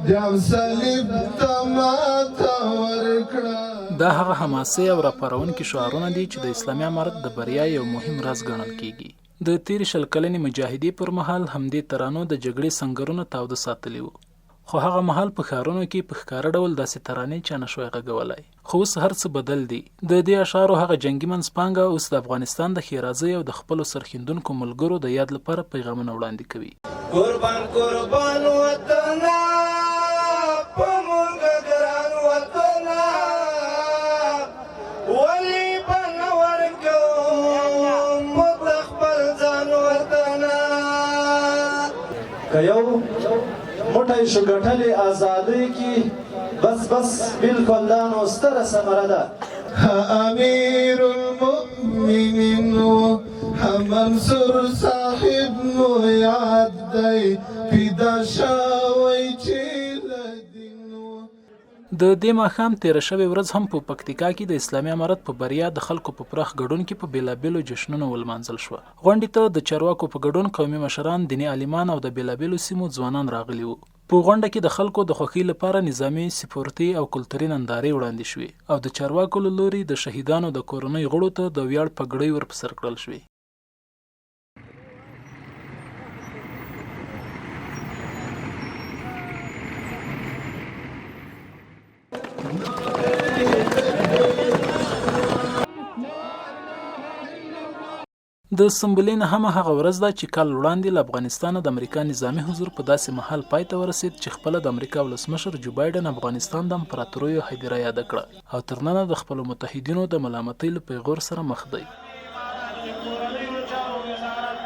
د صلیب تماته ورکړه. دا هغه حماسي او راپارونکي شعارونه دي چې د اسلامي امارت د بریا یو مهم راز ګڼل کیږي. د تیر شل کلنې مجاهدي پر مهال همدې ترانو د جګړې سنگرونه تاوده ساتلی وو، خو هغه مهال په ښارونو کې په ښکاره ډول داسې ترانې چا نشوای غږولی. خو اوس هر څه بدل دي. د دې اشعارو هغه جنګي منځپانګه اوس د افغانستان د ښېرازۍ او د خپلو سرښندونکو ملګرو د یاد لپاره پیغامونه وړاندې کوي. قربان قربان وطنه په موږ ګران وطنه ولې به نه ورکوو موږ د خپل ځان وطنه. که یو موټی شو ګټلې ازادۍ کې بس بس بالکل دا نو ستره ثمره ده. امیر المؤمنین منصور صاحب مو یاد دی پیدا شوی چې له دینو. د دې ماښام تیره شوې ورځ هم په پکتیکا کې د اسلامي امارت په بریا د خلکو په پراخ ګډون کې په بېلابېلو جشنونو ولمانځل شوه. غونډې ته د چارواکو په ګډون قومي مشران، دیني عالمان او د بېلابېلو سیمو ځوانان راغلي وو. په غونډه کې د خلکو د خوښۍ لپاره نظامي، سپورتي او کلتوري نندارې وړاندې شوې او د چارواکو له لوري د شهیدانو د کورنۍ غړو ته د ویاړ پګړۍ ور په سر کړل شوې. د سمبولین هم هغه ورځ ده چې کال وړاندې له افغانستانه د امریکا نظامي حضور په داسې مهال پای ته ورسید چې خپله د امریکا ولسمشر جو بایډن افغانستان د امپراتوریو هدیره یاده کړه او تر ننه د خپلو متحدینو د ملامتۍ له پیغور سره مخ دی.